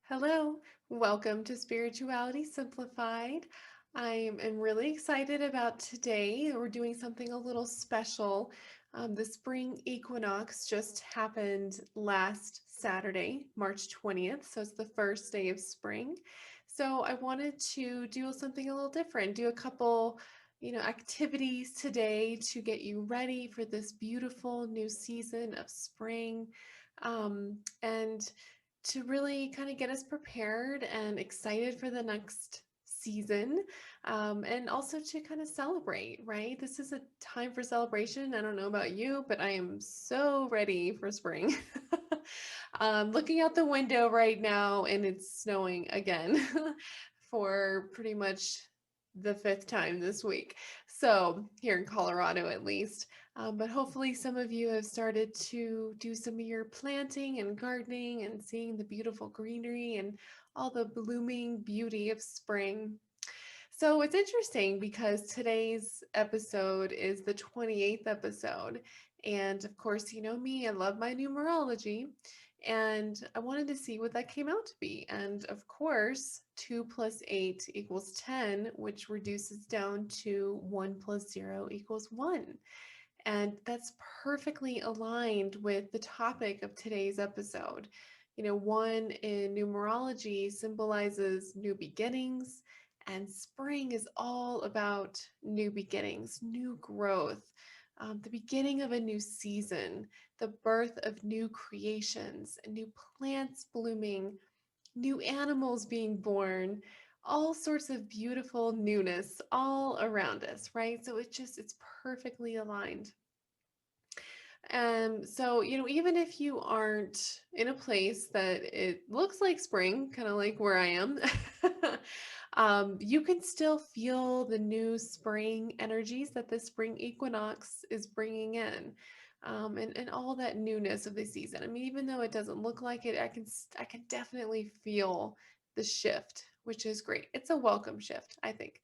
Hello, welcome to Spirituality Simplified. I am really excited about today. We're doing something a little special. The spring equinox just happened last Saturday, March 20th, so it's the first day of spring. So I wanted to do something a little different, do a couple, activities today to get you ready for this beautiful new season of spring. And to really kind of get us prepared and excited for the next season, and also to kind of celebrate, right? This is a time for celebration. I don't know about you, but I am so ready for spring. Looking out the window right now, and it's snowing again for pretty much the fifth time this week. So, here in Colorado at least. But hopefully, some of you have started to do some of your planting and gardening and seeing the beautiful greenery and all the blooming beauty of spring. So it's interesting because today's episode is the 28th episode. And of course, you know me, I love my numerology. And I wanted to see what that came out to be. And of course, 2 plus 8 equals 10, which reduces down to 1 plus 0 equals 1. And that's perfectly aligned with the topic of today's episode. You know, 1 in numerology symbolizes new beginnings, and spring is all about new beginnings, new growth, the beginning of a new season, the birth of new creations, new plants blooming, new animals being born, all sorts of beautiful newness all around us, right? So it's perfectly aligned. So, even if you aren't in a place that it looks like spring, kind of like where I am, you can still feel the new spring energies that the spring equinox is bringing in, and all that newness of the season. I mean, even though it doesn't look like it, I can definitely feel the shift, which is great. It's a welcome shift, I think.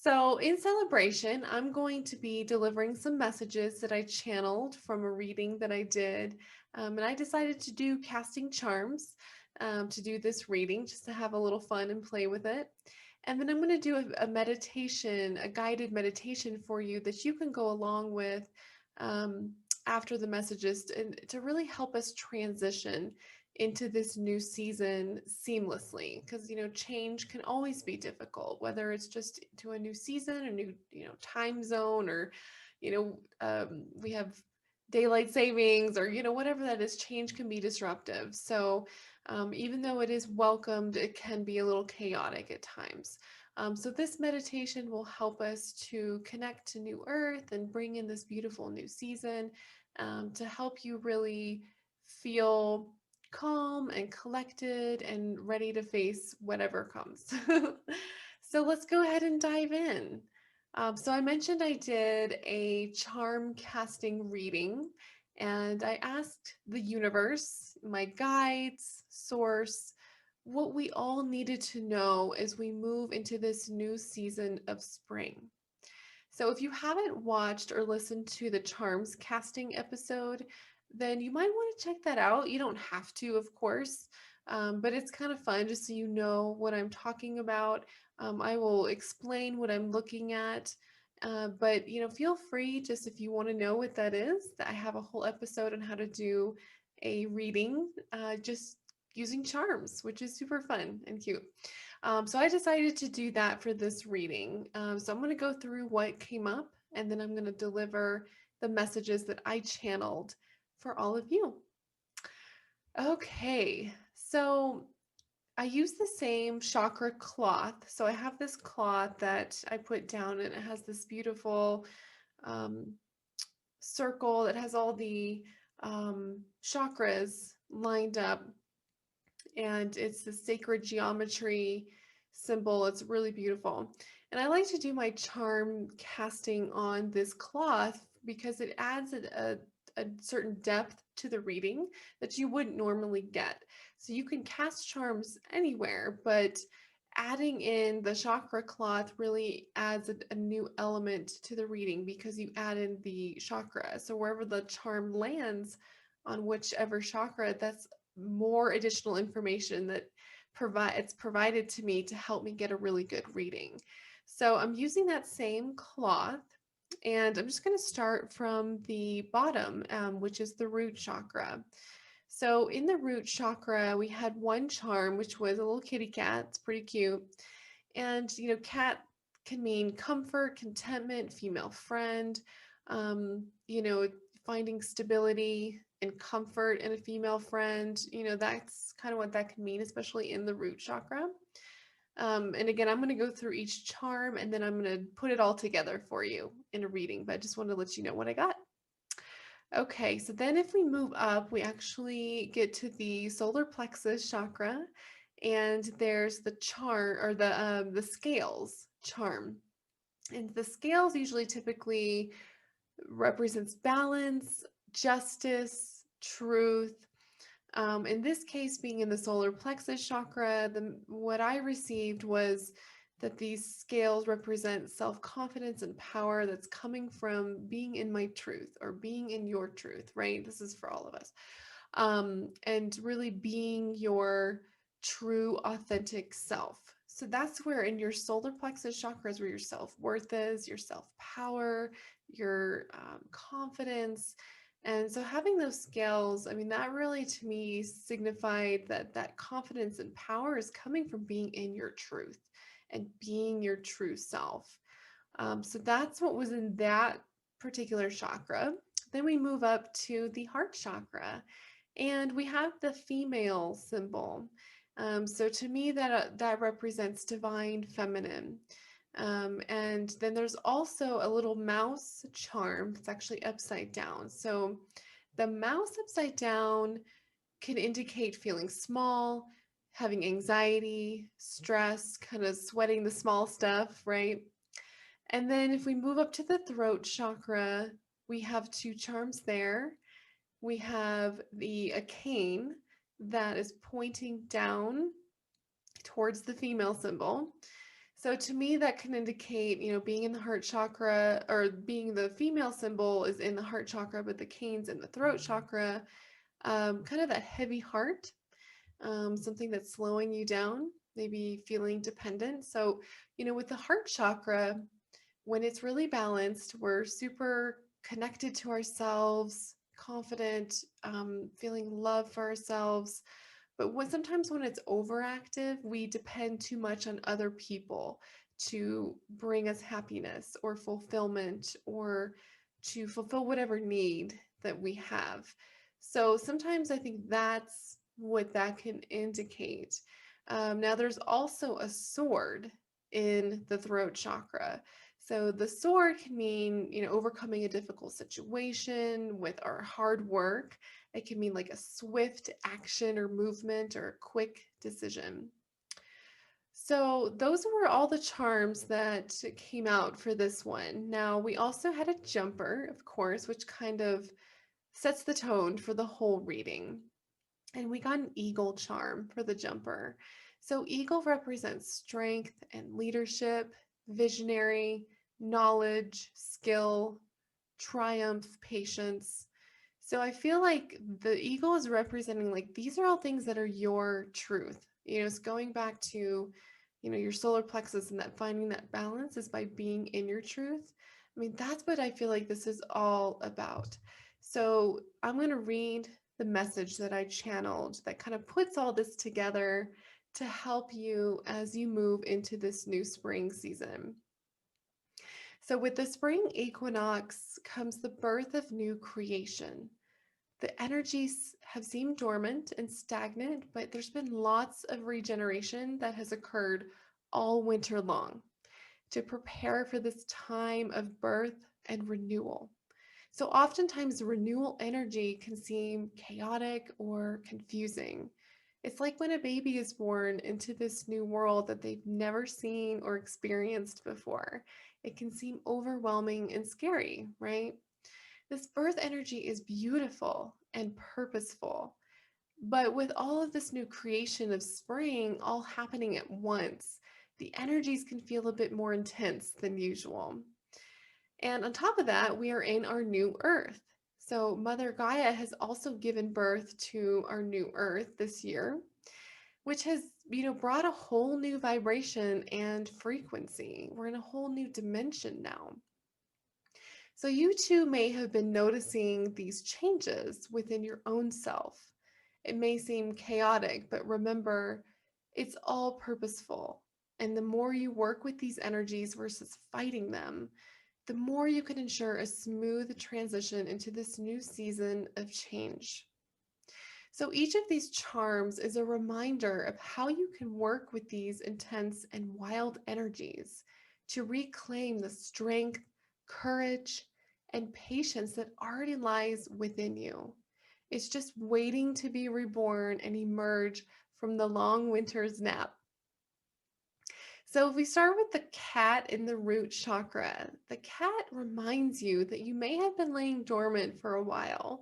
So, in celebration, I'm going to be delivering some messages that I channeled from a reading that I did. And I decided to do casting charms to do this reading, just to have a little fun and play with it. And then I'm going to do a meditation, a guided meditation for you that you can go along with um, after the messages to really help us transition into this new season seamlessly, because change can always be difficult, whether it's just to a new season, a new time zone, or we have daylight savings, or whatever that is. Change can be disruptive, so even though it is welcomed, it can be a little chaotic at times. So this meditation will help us to connect to new earth and bring in this beautiful new season, to help you really feel calm and collected and ready to face whatever comes. So let's go ahead and dive in. So I mentioned I did a charm casting reading, and I asked the universe, my guides, source, what we all needed to know as we move into this new season of spring. So if you haven't watched or listened to the charms casting episode, then you might want to check that out. You don't have to, of course, but it's kind of fun just so you know what I'm talking about. I will explain what I'm looking at, but feel free, just if you want to know what that is. I have a whole episode on how to do a reading, just using charms, which is super fun and cute. So I decided to do that for this reading. So I'm going to go through what came up, and then I'm going to deliver the messages that I channeled for all of you. Okay, so I use the same chakra cloth. So I have this cloth that I put down, and it has this beautiful um, circle that has all the chakras lined up, and it's the sacred geometry symbol. It's really beautiful. And I like to do my charm casting on this cloth because it adds a certain depth to the reading that you wouldn't normally get. So you can cast charms anywhere, but adding in the chakra cloth really adds a new element to the reading because you add in the chakra. So wherever the charm lands on whichever chakra, that's more additional information that it's provided to me to help me get a really good reading. So I'm using that same cloth, and I'm just going to start from the bottom, which is the root chakra. So in the root chakra, we had one charm, which was a little kitty cat. It's pretty cute. And, cat can mean comfort, contentment, female friend, finding stability and comfort in a female friend. That's kind of what that can mean, especially in the root chakra. And again, I'm going to go through each charm and then I'm going to put it all together for you in a reading, but I just wanted to let you know what I got. Okay, so then if we move up, we actually get to the solar plexus chakra, and there's the charm or the scales charm. And the scales usually typically represents balance, justice, truth. In this case, being in the solar plexus chakra, what I received was that these scales represent self-confidence and power that's coming from being in my truth or being in your truth, right? This is for all of us. And really being your true, authentic self. So that's where in your solar plexus chakra is where your self-worth is, your self-power, your confidence. And so having those scales, I mean, that really to me signified that that confidence and power is coming from being in your truth and being your true self. So that's what was in that particular chakra. Then we move up to the heart chakra, and we have the female symbol. So to me, that represents divine feminine. And then there's also a little mouse charm that's actually upside down. So the mouse upside down can indicate feeling small, having anxiety, stress, kind of sweating the small stuff, right? And then if we move up to the throat chakra, we have two charms there. We have a cane that is pointing down towards the female symbol. So to me, that can indicate, being in the heart chakra, or being the female symbol is in the heart chakra, but the cane's in the throat chakra. Kind of that heavy heart, something that's slowing you down, maybe feeling dependent. So, with the heart chakra, when it's really balanced, we're super connected to ourselves, confident, feeling love for ourselves. But sometimes when it's overactive, we depend too much on other people to bring us happiness or fulfillment or to fulfill whatever need that we have. So sometimes I think that's what that can indicate. Now, there's also a sword in the throat chakra. So the sword can mean, overcoming a difficult situation with our hard work. It can mean like a swift action or movement or a quick decision. So those were all the charms that came out for this one. Now we also had a jumper, of course, which kind of sets the tone for the whole reading. And we got an eagle charm for the jumper. So eagle represents strength and leadership, visionary, knowledge, skill, triumph, patience. So I feel like the eagle is representing like these are all things that are your truth. It's going back to, your solar plexus, and that finding that balance is by being in your truth. I mean, that's what I feel like this is all about. So I'm going to read the message that I channeled that kind of puts all this together to help you as you move into this new spring season. So with the spring equinox comes the birth of new creation. The energies have seemed dormant and stagnant, but there's been lots of regeneration that has occurred all winter long to prepare for this time of birth and renewal. So oftentimes renewal energy can seem chaotic or confusing. It's like when a baby is born into this new world that they've never seen or experienced before. It can seem overwhelming and scary, right? This birth energy is beautiful and purposeful. But with all of this new creation of spring all happening at once, the energies can feel a bit more intense than usual. And on top of that, we are in our new earth. So Mother Gaia has also given birth to our new Earth this year, which has, brought a whole new vibration and frequency. We're in a whole new dimension now. So you too may have been noticing these changes within your own self. It may seem chaotic, but remember, it's all purposeful. And the more you work with these energies versus fighting them, the more you can ensure a smooth transition into this new season of change. So each of these charms is a reminder of how you can work with these intense and wild energies to reclaim the strength, courage, and patience that already lies within you. It's just waiting to be reborn and emerge from the long winter's nap. So if we start with the cat in the root chakra, the cat reminds you that you may have been laying dormant for a while,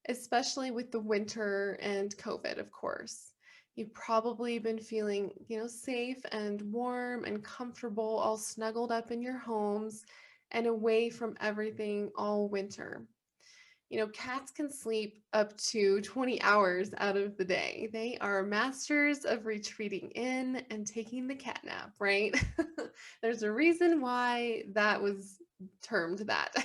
especially with the winter and COVID, of course. You've probably been feeling, safe and warm and comfortable, all snuggled up in your homes and away from everything all winter. Cats can sleep up to 20 hours out of the day. They are masters of retreating in and taking the cat nap, right? There's a reason why that was termed that.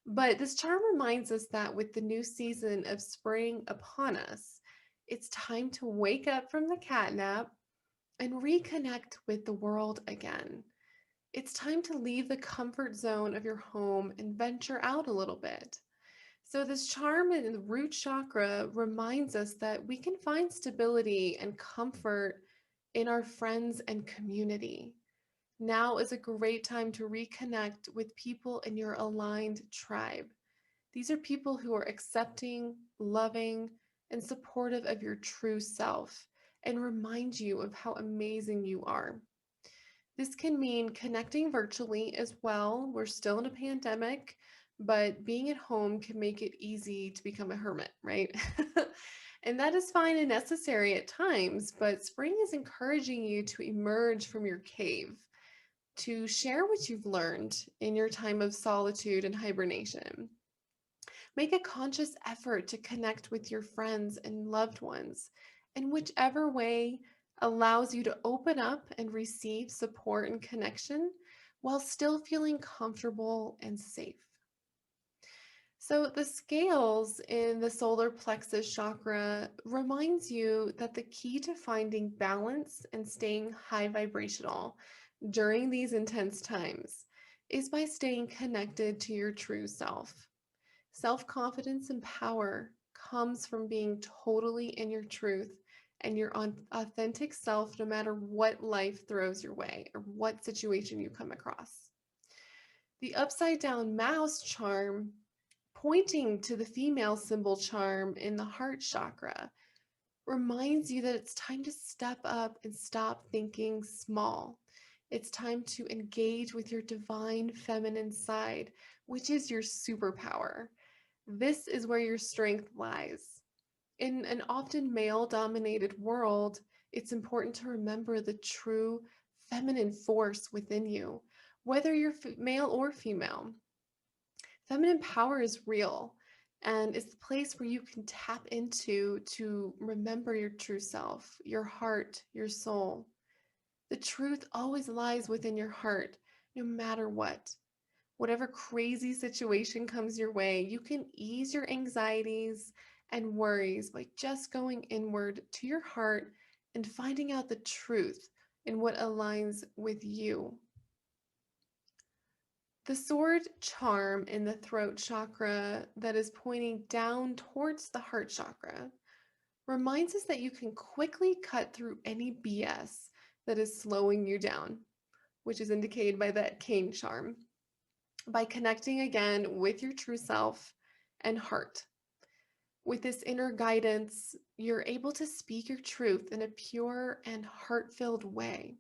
But this charm reminds us that with the new season of spring upon us, it's time to wake up from the cat nap and reconnect with the world again. It's time to leave the comfort zone of your home and venture out a little bit. So, this charm in the root chakra reminds us that we can find stability and comfort in our friends and community. Now is a great time to reconnect with people in your aligned tribe. These are people who are accepting, loving, and supportive of your true self and remind you of how amazing you are. This can mean connecting virtually as well. We're still in a pandemic, but being at home can make it easy to become a hermit, right? And that is fine and necessary at times, but spring is encouraging you to emerge from your cave, to share what you've learned in your time of solitude and hibernation. Make a conscious effort to connect with your friends and loved ones in whichever way allows you to open up and receive support and connection while still feeling comfortable and safe. So the scales in the solar plexus chakra reminds you that the key to finding balance and staying high vibrational during these intense times is by staying connected to your true self. Self-confidence and power comes from being totally in your truth and your authentic self, no matter what life throws your way or what situation you come across. The upside down mouse charm, pointing to the female symbol charm in the heart chakra, reminds you that it's time to step up and stop thinking small. It's time to engage with your divine feminine side, which is your superpower. This is where your strength lies. In an often male dominated world, it's important to remember the true feminine force within you, whether you're male or female. Feminine power is real, and it's the place where you can tap into to remember your true self, your heart, your soul. The truth always lies within your heart, no matter what. Whatever crazy situation comes your way, you can ease your anxieties and worries by just going inward to your heart and finding out the truth in what aligns with you. The sword charm in the throat chakra that is pointing down towards the heart chakra reminds us that you can quickly cut through any BS that is slowing you down, which is indicated by that cane charm, by connecting again with your true self and heart. With this inner guidance, you're able to speak your truth in a pure and heart-filled way.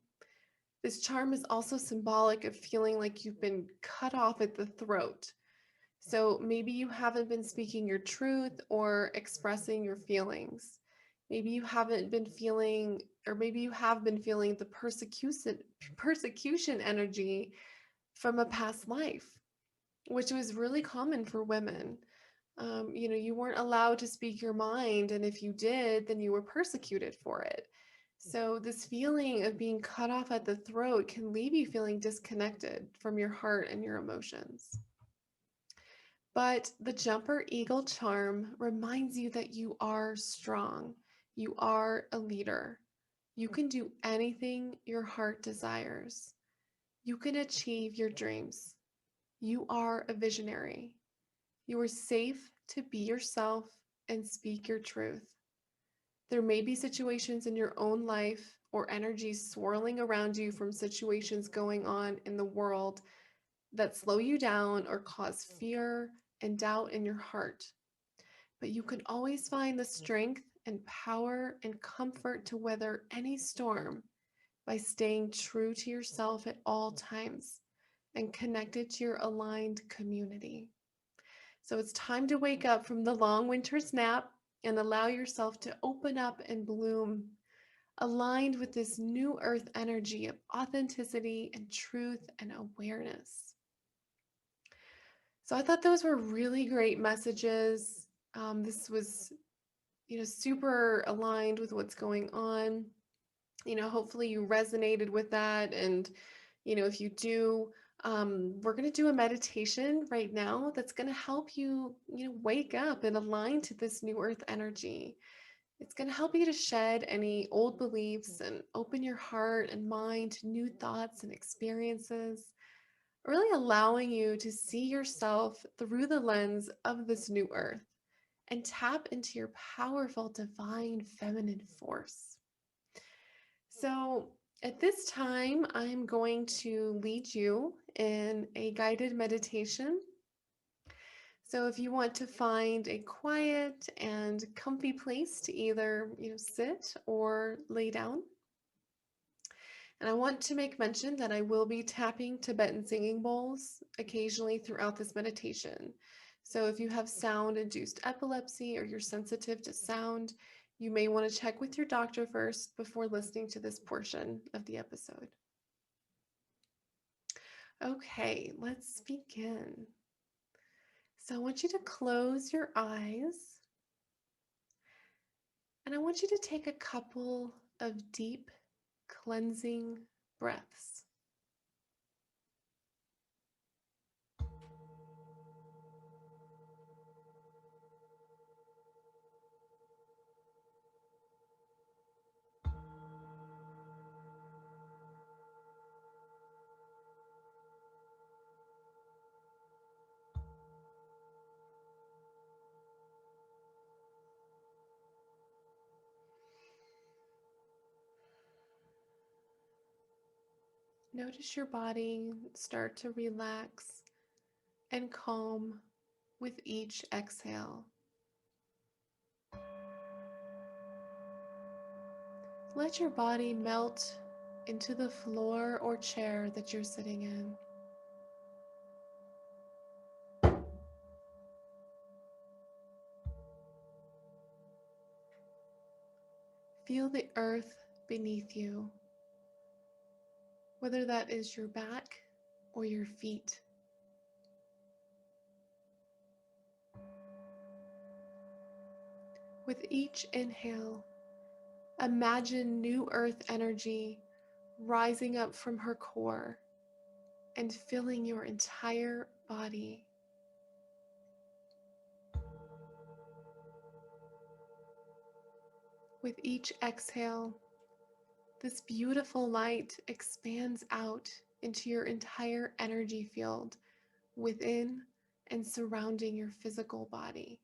This charm is also symbolic of feeling like you've been cut off at the throat. So maybe you haven't been speaking your truth or expressing your feelings. Maybe you haven't been feeling, or maybe you have been feeling the persecution energy from a past life, which was really common for women. You weren't allowed to speak your mind, and if you did, then you were persecuted for it. So, this feeling of being cut off at the throat can leave you feeling disconnected from your heart and your emotions. But the Jumper Eagle charm reminds you that you are strong, you are a leader. You can do anything your heart desires. You can achieve your dreams. You are a visionary. You are safe to be yourself and speak your truth. There may be situations in your own life or energies swirling around you from situations going on in the world that slow you down or cause fear and doubt in your heart. But you can always find the strength and power and comfort to weather any storm by staying true to yourself at all times and connected to your aligned community. So it's time to wake up from the long winter's nap and allow yourself to open up and bloom, aligned with this new earth energy of authenticity and truth and awareness. So I thought those were really great messages. This was, super aligned with what's going on. Hopefully you resonated with that. And, if you do, we're going to do a meditation right now that's going to help you, wake up and align to this new earth energy. It's going to help you to shed any old beliefs and open your heart and mind to new thoughts and experiences, really allowing you to see yourself through the lens of this new earth and tap into your powerful divine feminine force. So, at this time, I'm going to lead you in a guided meditation. So, if you want to find a quiet and comfy place to either, sit or lay down. And I want to make mention that I will be tapping Tibetan singing bowls occasionally throughout this meditation. So if you have sound-induced epilepsy or you're sensitive to sound, you may want to check with your doctor first before listening to this portion of the episode. Okay, let's begin. So I want you to close your eyes, and I want you to take a couple of deep cleansing breaths. Notice your body start to relax and calm with each exhale. Let your body melt into the floor or chair that you're sitting in. Feel the earth beneath you, whether that is your back or your feet. With each inhale, imagine new earth energy rising up from her core and filling your entire body. With each exhale, this beautiful light expands out into your entire energy field within and surrounding your physical body.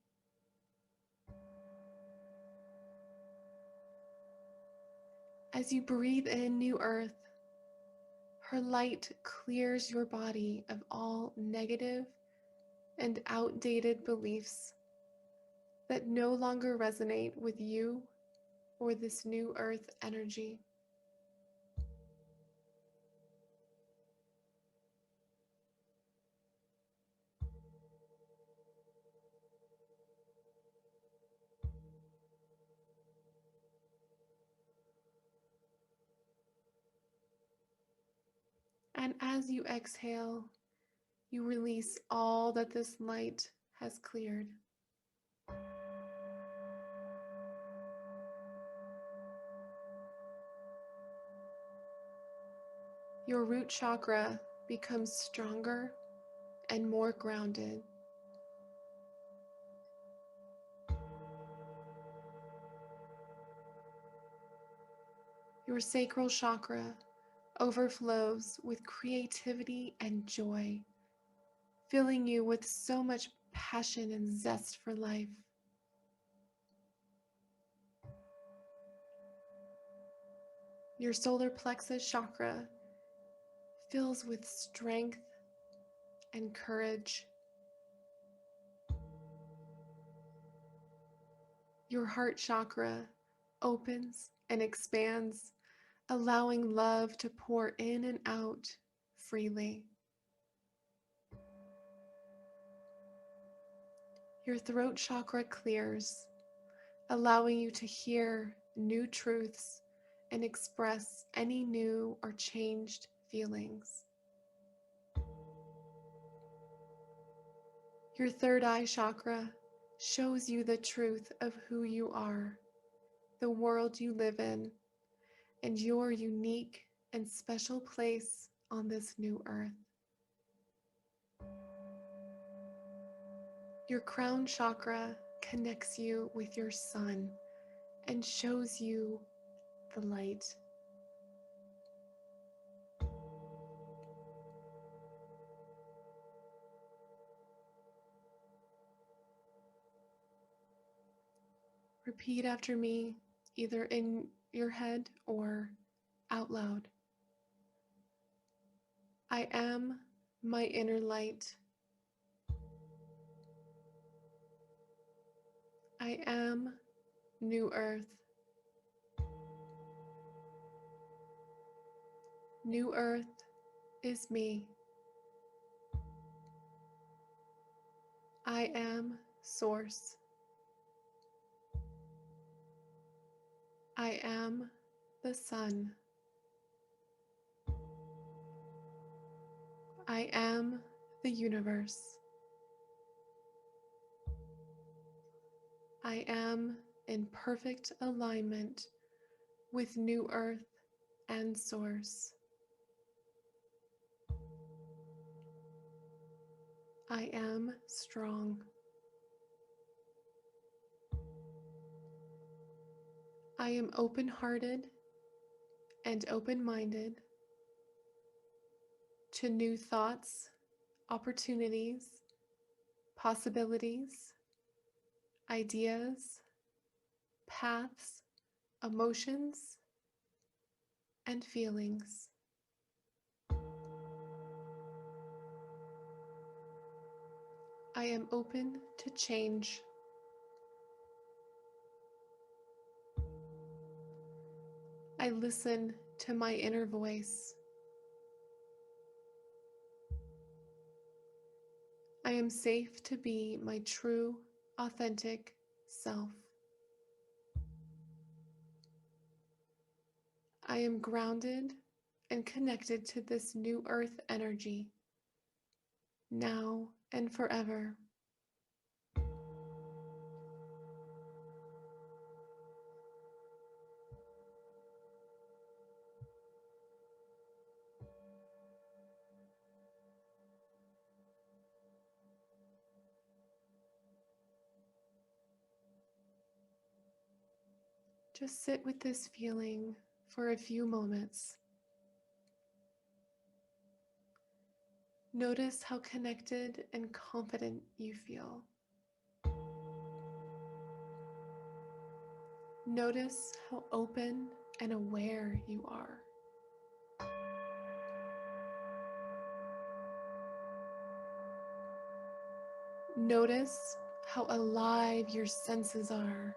As you breathe in new earth, her light clears your body of all negative and outdated beliefs that no longer resonate with you or this new earth energy. And as you exhale, you release all that this light has cleared. Your root chakra becomes stronger and more grounded. Your sacral chakra overflows with creativity and joy, filling you with so much passion and zest for life. Your solar plexus chakra fills with strength and courage. Your heart chakra opens and expands, allowing love to pour in and out freely. Your throat chakra clears, allowing you to hear new truths and express any new or changed feelings. Your third eye chakra shows you the truth of who you are, the world you live in, and your unique and special place on this new earth. Your crown chakra connects you with your sun and shows you the light. Repeat after me, either in your head or out loud. I am my inner light. I am New Earth. New Earth is me. I am Source. I am the sun. I am the universe. I am in perfect alignment with New Earth and Source. I am strong. I am open-hearted and open-minded to new thoughts, opportunities, possibilities, ideas, paths, emotions, and feelings. I am open to change. I listen to my inner voice. I am safe to be my true, authentic self. I am grounded and connected to this new earth energy, now and forever. Just sit with this feeling for a few moments. Notice how connected and confident you feel. Notice how open and aware you are. Notice how alive your senses are.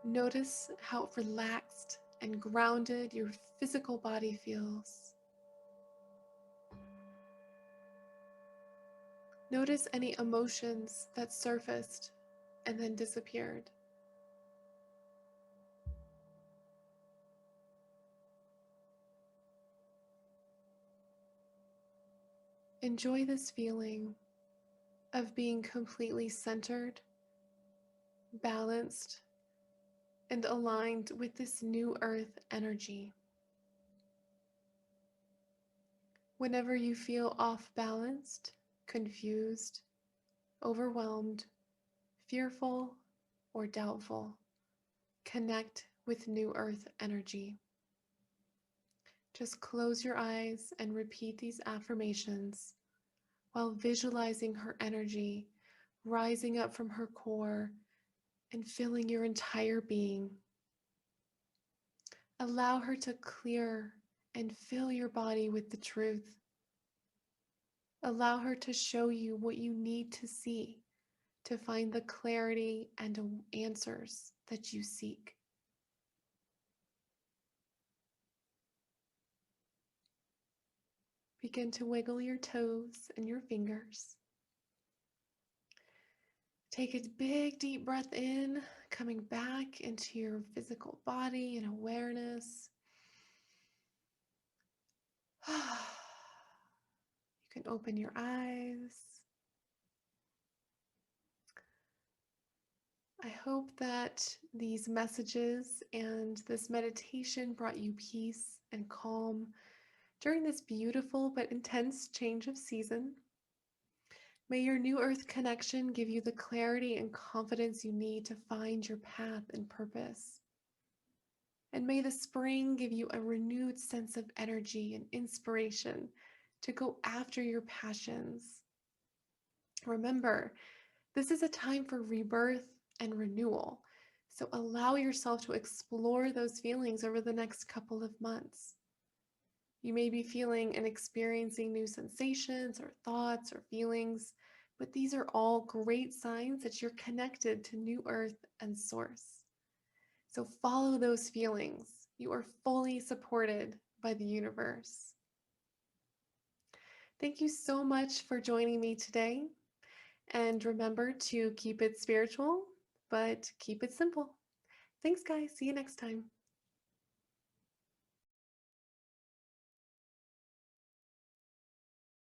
Notice how relaxed and grounded your physical body feels. Notice any emotions that surfaced and then disappeared. Enjoy this feeling of being completely centered, balanced, and aligned with this new earth energy. Whenever you feel off balanced, confused, overwhelmed, fearful, or doubtful, connect with new earth energy. Just close your eyes and repeat these affirmations while visualizing her energy rising up from her core and filling your entire being. Allow her to clear and fill your body with the truth. Allow her to show you what you need to see to find the clarity and answers that you seek. Begin to wiggle your toes and your fingers. Take a big deep breath in, coming back into your physical body and awareness. You can open your eyes. I hope that these messages and this meditation brought you peace and calm during this beautiful but intense change of season. May your new earth connection give you the clarity and confidence you need to find your path and purpose. And may the spring give you a renewed sense of energy and inspiration to go after your passions. Remember, this is a time for rebirth and renewal. So allow yourself to explore those feelings over the next couple of months. You may be feeling and experiencing new sensations or thoughts or feelings, but these are all great signs that you're connected to New Earth and Source. So follow those feelings. You are fully supported by the universe. Thank you so much for joining me today. And remember to keep it spiritual, but keep it simple. Thanks, guys. See you next time.